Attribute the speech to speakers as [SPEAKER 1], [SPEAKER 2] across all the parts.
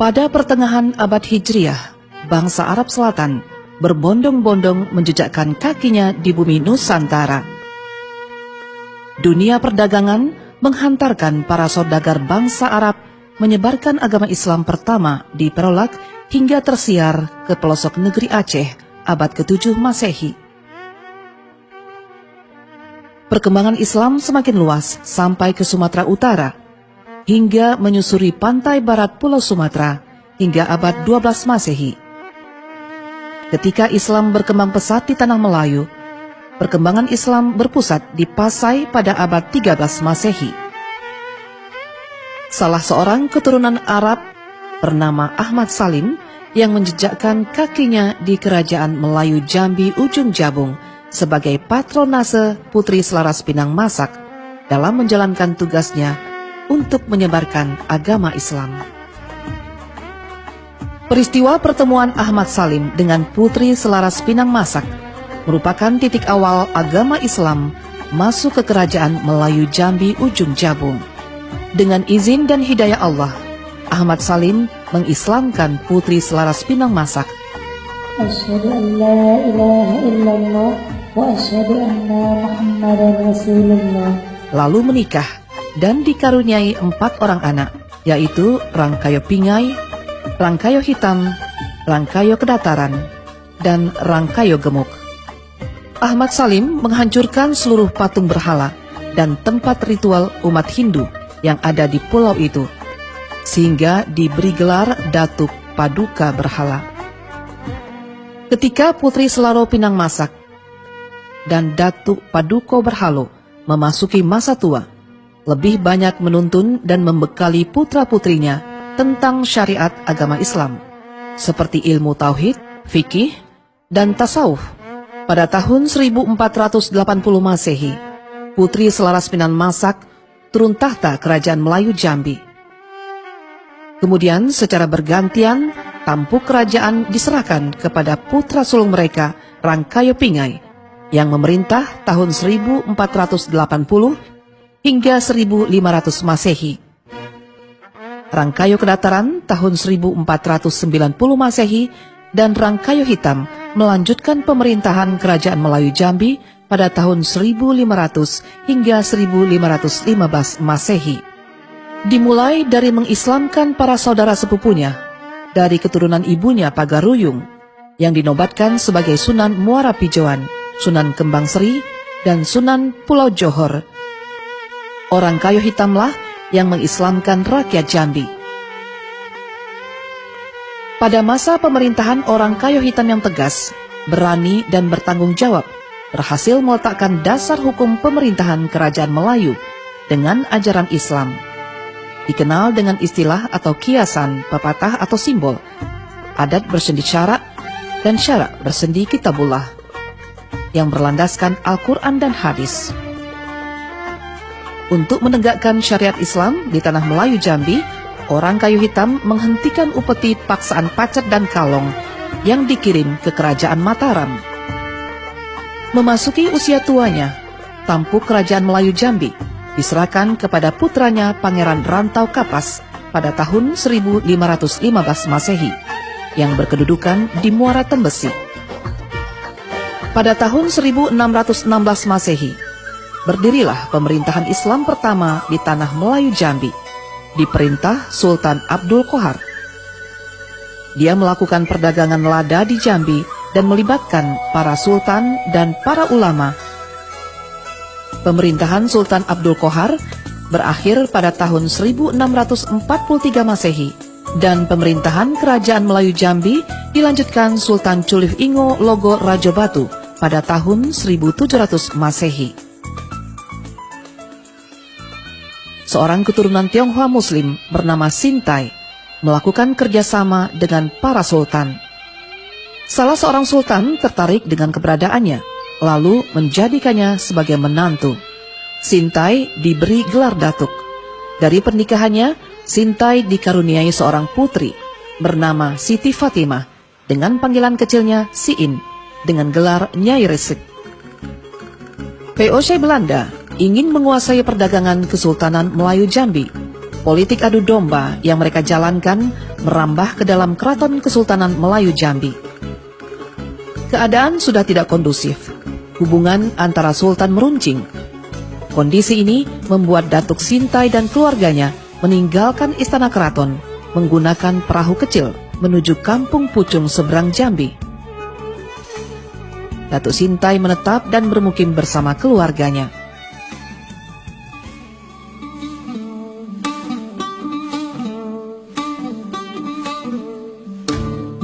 [SPEAKER 1] Pada pertengahan abad Hijriah, bangsa Arab Selatan berbondong-bondong menjejakkan kakinya di bumi Nusantara. Dunia perdagangan menghantarkan para saudagar bangsa Arab menyebarkan agama Islam pertama di Perolak hingga tersiar ke pelosok negeri Aceh abad ke-7 Masehi. Perkembangan Islam semakin luas sampai ke Sumatera Utara, hingga menyusuri pantai barat Pulau Sumatera hingga abad 12 Masehi. Ketika Islam berkembang pesat di Tanah Melayu, perkembangan Islam berpusat di Pasai pada abad 13 Masehi. Salah seorang keturunan Arab bernama Ahmad Salim yang menjejakkan kakinya di Kerajaan Melayu Jambi Ujung Jabung sebagai patronase Putri Selaras Pinang Masak dalam menjalankan tugasnya untuk menyebarkan agama Islam. Peristiwa pertemuan Ahmad Salim dengan Putri Selaras Pinang Masak merupakan titik awal agama Islam masuk ke Kerajaan Melayu Jambi Ujung Jabung. Dengan izin dan hidayah Allah, Ahmad Salim mengislamkan Putri Selaras Pinang Masak.
[SPEAKER 2] Asyhadu an la ilaha illallah wa asyhadu anna Muhammadan Rasulullah.
[SPEAKER 1] Lalu menikah dan dikaruniai 4 orang anak, yaitu Rangkayo Pingai, Rangkayo Hitam, Rangkayo Kedataran, dan Rangkayo Gemuk. Ahmad Salim menghancurkan seluruh patung berhala dan tempat ritual umat Hindu yang ada di pulau itu, sehingga diberi gelar Datuk Paduka Berhala. Ketika Putri Selaro Pinang Masak dan Datuk Paduka Berhalo memasuki masa tua, lebih banyak menuntun dan membekali putra-putrinya tentang syariat agama Islam, seperti ilmu tauhid, fikih, dan tasawuf. Pada tahun 1480 Masehi, Putri Selaras Pinang Masak turun tahta Kerajaan Melayu Jambi. Kemudian secara bergantian, tampuk kerajaan diserahkan kepada putra sulung mereka, Rangkayo Pingai, yang memerintah tahun 1480 hingga 1500 Masehi. Rangkayo Kedataran tahun 1490 Masehi dan Rangkayo Hitam melanjutkan pemerintahan Kerajaan Melayu Jambi pada tahun 1500 hingga 1515 Masehi. Dimulai dari mengislamkan para saudara sepupunya dari keturunan ibunya Pagaruyung yang dinobatkan sebagai Sunan Muara Pijauan, Sunan Kembang Seri, dan Sunan Pulau Johor. Orang Kayo Hitamlah yang mengislamkan rakyat Jambi. Pada masa pemerintahan orang Kayo Hitam yang tegas, berani dan bertanggung jawab, berhasil meletakkan dasar hukum pemerintahan Kerajaan Melayu dengan ajaran Islam. Dikenal dengan istilah atau kiasan, pepatah atau simbol, adat bersendi syarak dan syarak bersendi kitabullah, yang berlandaskan Al-Quran dan hadis. Untuk menegakkan syariat Islam di Tanah Melayu Jambi, orang Kayu Hitam menghentikan upeti paksaan pacet dan kalong yang dikirim ke Kerajaan Mataram. Memasuki usia tuanya, tampuk Kerajaan Melayu Jambi diserahkan kepada putranya Pangeran Rantau Kapas pada tahun 1515 Masehi, yang berkedudukan di Muara Tembesi. Pada tahun 1616 Masehi, berdirilah pemerintahan Islam pertama di Tanah Melayu Jambi, diperintah Sultan Abdul Qohar. Dia melakukan perdagangan lada di Jambi dan melibatkan para sultan dan para ulama. Pemerintahan Sultan Abdul Qohar berakhir pada tahun 1643 Masehi, dan pemerintahan Kerajaan Melayu Jambi dilanjutkan Sultan Culif Ingo Logo Rajo Batu pada tahun 1700 Masehi. Seorang keturunan Tionghoa Muslim bernama Sintai melakukan kerjasama dengan para sultan. Salah seorang sultan tertarik dengan keberadaannya, lalu menjadikannya sebagai menantu. Sintai diberi gelar datuk. Dari pernikahannya, Sintai dikaruniai seorang putri bernama Siti Fatimah dengan panggilan kecilnya Siin dengan gelar Nyai Resik. VOC Belanda ingin menguasai perdagangan Kesultanan Melayu Jambi. politik adu domba yang mereka jalankan merambah ke dalam Keraton Kesultanan Melayu Jambi. Keadaan sudah tidak kondusif. Hubungan antara Sultan meruncing. Kondisi ini membuat Datuk Sintai dan keluarganya meninggalkan istana keraton menggunakan perahu kecil menuju Kampung Pucung seberang Jambi. Datuk Sintai menetap dan bermukim bersama keluarganya.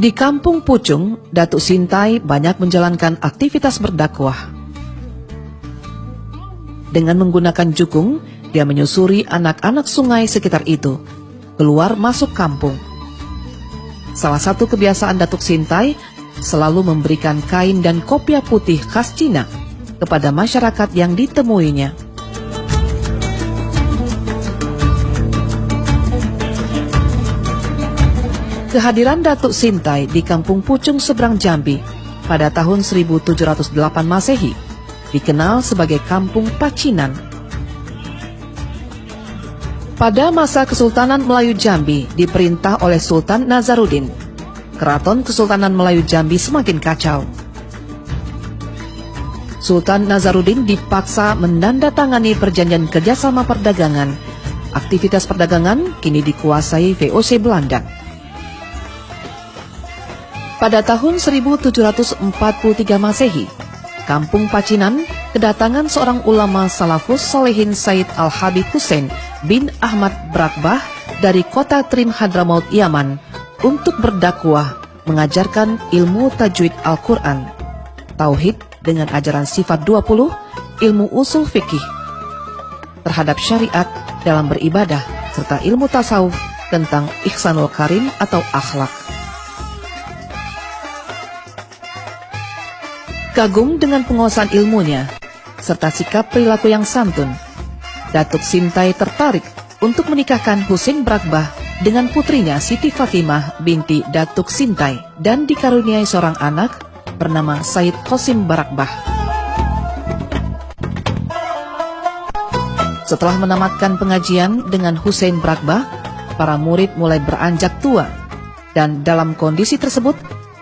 [SPEAKER 1] Di Kampung Pucung, Datuk Sintai banyak menjalankan aktivitas berdakwah. Dengan menggunakan jukung, dia menyusuri anak-anak sungai sekitar itu, keluar masuk kampung. Salah satu kebiasaan Datuk Sintai selalu memberikan kain dan kopiah putih khas Cina kepada masyarakat yang ditemuinya. Kehadiran Datuk Sintai di Kampung Pucung seberang Jambi pada tahun 1708 Masehi dikenal sebagai Kampung Pacinan. Pada masa Kesultanan Melayu Jambi diperintah oleh Sultan Nazaruddin, Keraton Kesultanan Melayu Jambi semakin kacau. Sultan Nazaruddin dipaksa menandatangani perjanjian kerjasama perdagangan. Aktivitas perdagangan kini dikuasai VOC Belanda. Pada tahun 1743 Masehi, Kampung Pacinan kedatangan seorang ulama salafus solehin Said Al-Habib Hussein bin Ahmad Brakbah dari kota Trim Hadramaut Yaman untuk berdakwah mengajarkan ilmu tajwid Al-Quran, tauhid dengan ajaran sifat 20, ilmu usul fikih, terhadap syariat dalam beribadah, serta ilmu tasawuf tentang ihsanul karim atau akhlak. Kagum dengan penguasaan ilmunya, serta sikap perilaku yang santun, Datuk Sintai tertarik untuk menikahkan Husein Brakbah dengan putrinya Siti Fatimah binti Datuk Sintai dan dikaruniai seorang anak bernama Said Qasim Brakbah. Setelah menamatkan pengajian dengan Husein Brakbah, para murid mulai beranjak tua dan dalam kondisi tersebut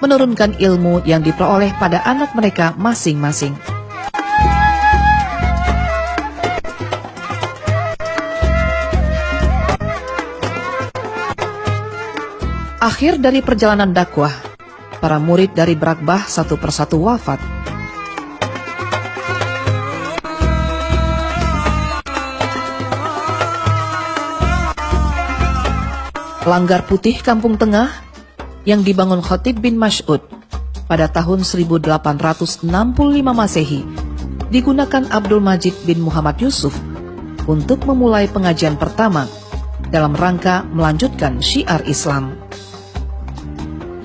[SPEAKER 1] menurunkan ilmu yang diperoleh pada anak mereka masing-masing. Akhir dari perjalanan dakwah, para murid dari Brakbah satu persatu wafat. Langgar Putih Kampung Tengah yang dibangun Khatib bin Mas'ud pada tahun 1865 Masehi digunakan Abdul Majid bin Muhammad Yusuf untuk memulai pengajian pertama dalam rangka melanjutkan syiar Islam.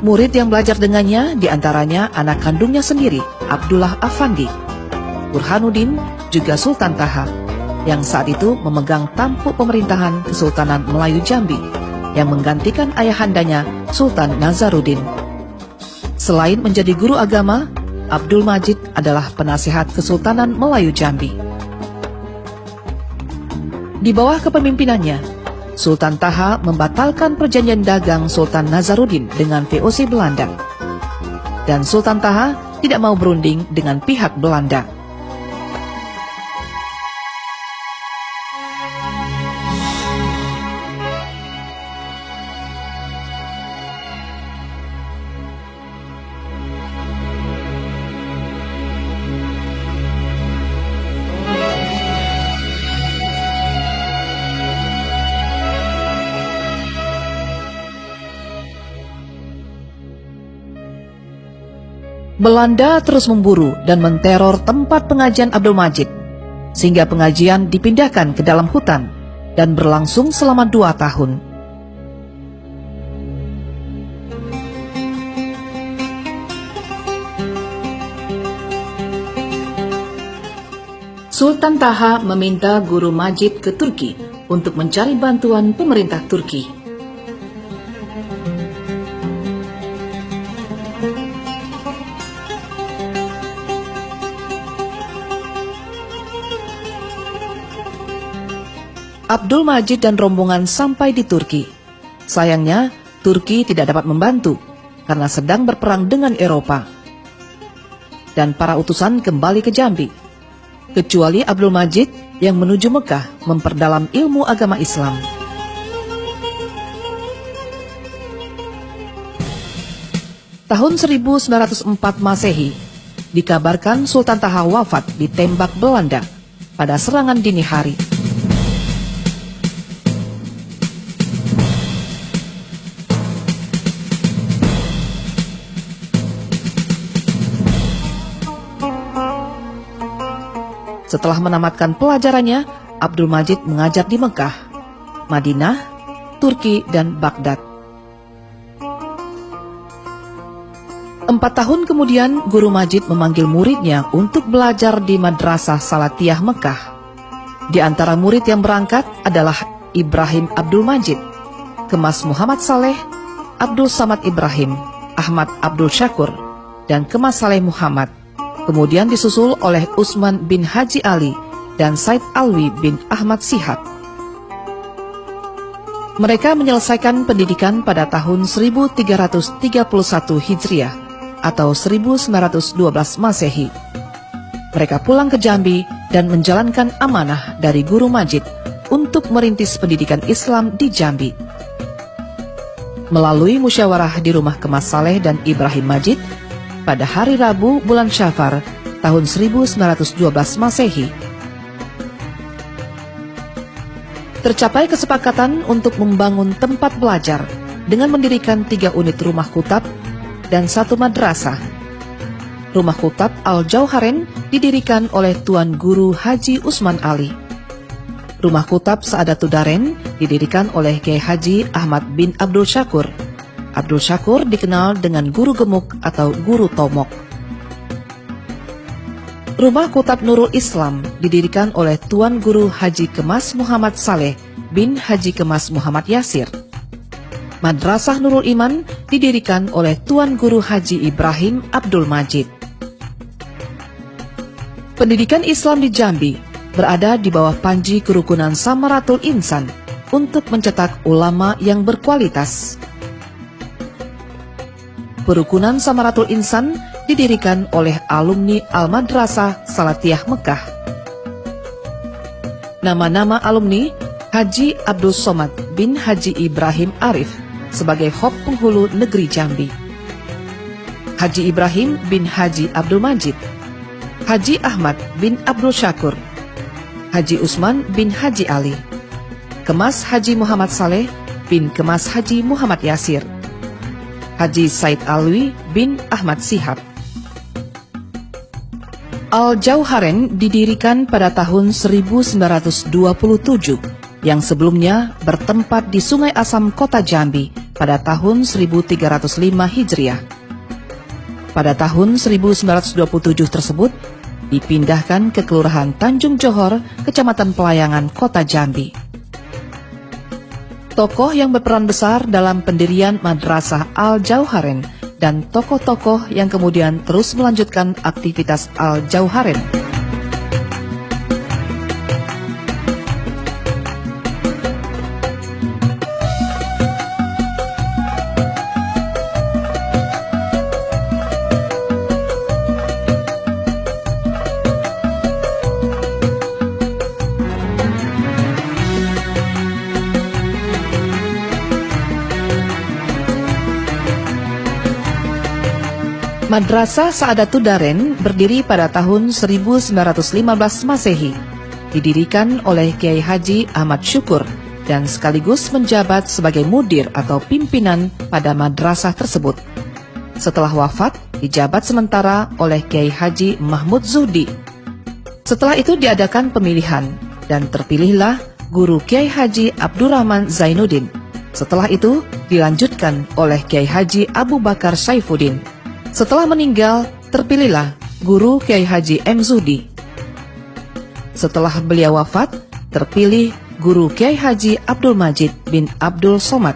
[SPEAKER 1] Murid yang belajar dengannya diantaranya anak kandungnya sendiri, Abdullah Afandi, Burhanuddin, juga Sultan Taha, yang saat itu memegang tampuk pemerintahan Kesultanan Melayu Jambi, yang menggantikan ayahandanya Sultan Nazaruddin. Selain menjadi guru agama, Abdul Majid adalah penasihat Kesultanan Melayu Jambi. Di bawah kepemimpinannya, Sultan Taha membatalkan perjanjian dagang Sultan Nazaruddin dengan VOC Belanda. Dan Sultan Taha tidak mau berunding dengan pihak Belanda. Belanda terus memburu dan menteror tempat pengajian Abdul Majid, sehingga pengajian dipindahkan ke dalam hutan dan berlangsung selama 2 tahun. Sultan Taha meminta Guru Majid ke Turki untuk mencari bantuan pemerintah Turki. Abdul Majid dan rombongan sampai di Turki. Sayangnya, Turki tidak dapat membantu karena sedang berperang dengan Eropa. Dan para utusan kembali ke Jambi, kecuali Abdul Majid yang menuju Mekah memperdalam ilmu agama Islam. Tahun 1904 Masehi, dikabarkan Sultan Taha wafat ditembak Belanda pada serangan dini hari. Setelah menamatkan pelajarannya, Abdul Majid mengajar di Mekah, Madinah, Turki, dan Baghdad. 4 tahun kemudian, Guru Majid memanggil muridnya untuk belajar di Madrasah Salatiyah Mekah. Di antara murid yang berangkat adalah Ibrahim Abdul Majid, Kemas Muhammad Saleh, Abdul Samad Ibrahim, Ahmad Abdul Syakur, dan Kemas Saleh Muhammad. Kemudian disusul oleh Usman bin Haji Ali dan Said Alwi bin Ahmad Sihab. Mereka menyelesaikan pendidikan pada tahun 1331 Hijriah atau 1912 Masehi. Mereka pulang ke Jambi dan menjalankan amanah dari Guru Majid untuk merintis pendidikan Islam di Jambi. Melalui musyawarah di rumah Kemas Saleh dan Ibrahim Majid, pada hari Rabu bulan Syafar tahun 1912 Masehi, tercapai kesepakatan untuk membangun tempat belajar dengan mendirikan 3 unit rumah kutab dan 1 madrasah. Rumah kutab Al-Jauharen didirikan oleh Tuan Guru Haji Usman Ali. Rumah kutab Saadatul Daren didirikan oleh Kiai Haji Ahmad bin Abdul Syakur. Abdul Syakur dikenal dengan Guru Gemuk atau Guru Tomok. Rumah Kutab Nurul Islam didirikan oleh Tuan Guru Haji Kemas Muhammad Saleh bin Haji Kemas Muhammad Yasir. Madrasah Nurul Iman didirikan oleh Tuan Guru Haji Ibrahim Abdul Majid. Pendidikan Islam di Jambi berada di bawah panji Kerukunan Samaratul Insan untuk mencetak ulama yang berkualitas. Kerukunan Samaratul Insan didirikan oleh alumni Al-Madrasah Salatiyah Mekah. Nama-nama alumni: Haji Abdul Somad bin Haji Ibrahim Arif sebagai Hop Penghulu Negeri Jambi, Haji Ibrahim bin Haji Abdul Majid, Haji Ahmad bin Abdul Syakur, Haji Usman bin Haji Ali, Kemas Haji Muhammad Saleh bin Kemas Haji Muhammad Yasir, Haji Said Alwi bin Ahmad Sihab. Al-Jauharen didirikan pada tahun 1927, yang sebelumnya bertempat di Sungai Asam, Kota Jambi pada tahun 1305 Hijriah. Pada tahun 1927 tersebut, dipindahkan ke Kelurahan Tanjung Johor, Kecamatan Pelayangan, Kota Jambi. Tokoh yang berperan besar dalam pendirian Madrasah Al-Jauharen dan tokoh-tokoh yang kemudian terus melanjutkan aktivitas Al-Jauharen. Madrasah Saadatul Daren berdiri pada tahun 1915 Masehi, didirikan oleh Kiai Haji Ahmad Syukur dan sekaligus menjabat sebagai mudir atau pimpinan pada madrasah tersebut. Setelah wafat, dijabat sementara oleh Kiai Haji Mahmud Zuhdi. Setelah itu diadakan pemilihan dan terpilihlah Guru Kiai Haji Abdurrahman Zainuddin. Setelah itu dilanjutkan oleh Kiai Haji Abu Bakar Saifuddin. Setelah meninggal, terpilihlah Guru Kiai Haji M. Zuhdi. Setelah beliau wafat, terpilih Guru Kiai Haji Abdul Majid bin Abdul Somad.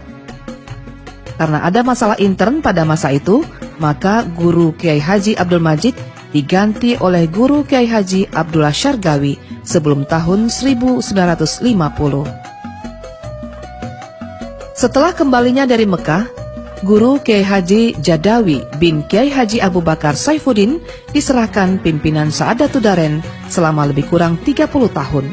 [SPEAKER 1] Karena ada masalah intern pada masa itu, maka Guru Kiai Haji Abdul Majid diganti oleh Guru Kiai Haji Abdullah Syargawi sebelum tahun 1950. Setelah kembalinya dari Mekah, Guru Kiai Haji Jadawi bin Kiai Haji Abu Bakar Saifuddin diserahkan pimpinan Saadatul Darain selama lebih kurang 30 tahun.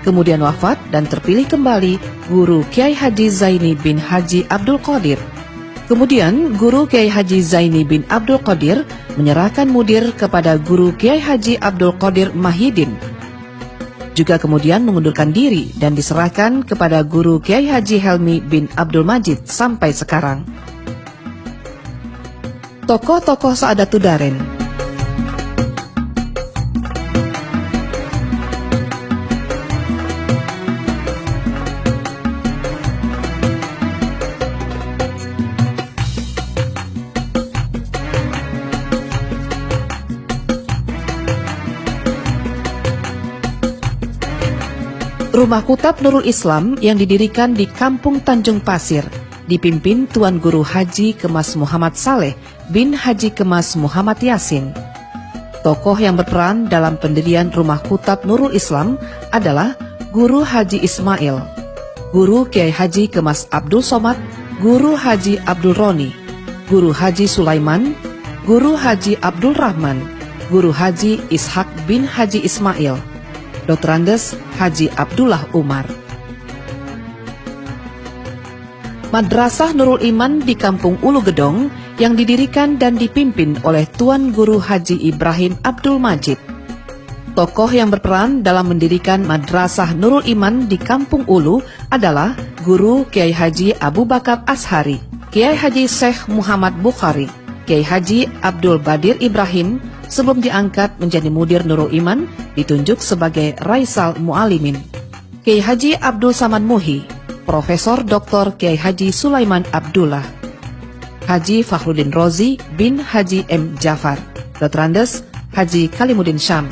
[SPEAKER 1] Kemudian wafat dan terpilih kembali Guru Kiai Haji Zaini bin Haji Abdul Qadir. Kemudian Guru Kiai Haji Zaini bin Abdul Qadir menyerahkan mudir kepada Guru Kiai Haji Abdul Qadir Mahidin. Juga kemudian mengundurkan diri dan diserahkan kepada Guru Kiai Haji Helmi bin Abdul Majid sampai sekarang. Tokoh-tokoh Saadatul Darain. Rumah Kutab Nurul Islam yang didirikan di Kampung Tanjung Pasir dipimpin Tuan Guru Haji Kemas Muhammad Saleh bin Haji Kemas Muhammad Yasin. Tokoh yang berperan dalam pendirian Rumah Kutab Nurul Islam adalah Guru Haji Ismail, Guru Kiai Haji Kemas Abdul Somad, Guru Haji Abdul Roni, Guru Haji Sulaiman, Guru Haji Abdul Rahman, Guru Haji Ishak bin Haji Ismail, Dr. Andes Haji Abdullah Umar. Madrasah Nurul Iman di Kampung Ulu Gedong yang didirikan dan dipimpin oleh Tuan Guru Haji Ibrahim Abdul Majid. Tokoh yang berperan dalam mendirikan Madrasah Nurul Iman di Kampung Ulu adalah Guru Kiai Haji Abu Bakar Ashari, Kiai Haji Syekh Muhammad Bukhari, Kiai Haji Abdul Badir Ibrahim. Sebelum diangkat menjadi mudir Nurul Iman, ditunjuk sebagai Raisal Mu'alimin. Kiai Haji Abdul Samad Muhi, Profesor Dr. Kiai Haji Sulaiman Abdullah, Haji Fakhruddin Rozi bin Haji M. Jafar, Dr. Andes Haji Kalimuddin Syam.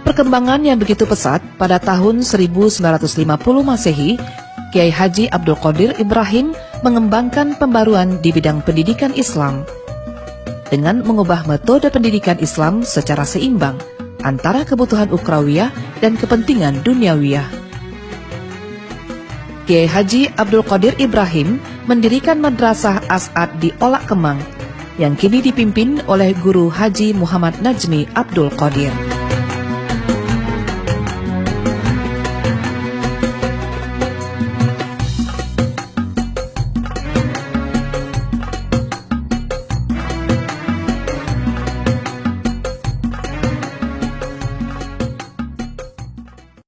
[SPEAKER 1] Perkembangan yang begitu pesat pada tahun 1950 Masehi, Kiai Haji Abdul Qadir Ibrahim mengembangkan pembaruan di bidang pendidikan Islam dengan mengubah metode pendidikan Islam secara seimbang antara kebutuhan ukrawiyah dan kepentingan duniawiyah. Kiai Haji Abdul Qadir Ibrahim mendirikan Madrasah As'ad di Olak Kemang yang kini dipimpin oleh Guru Haji Muhammad Najmi Abdul Qadir.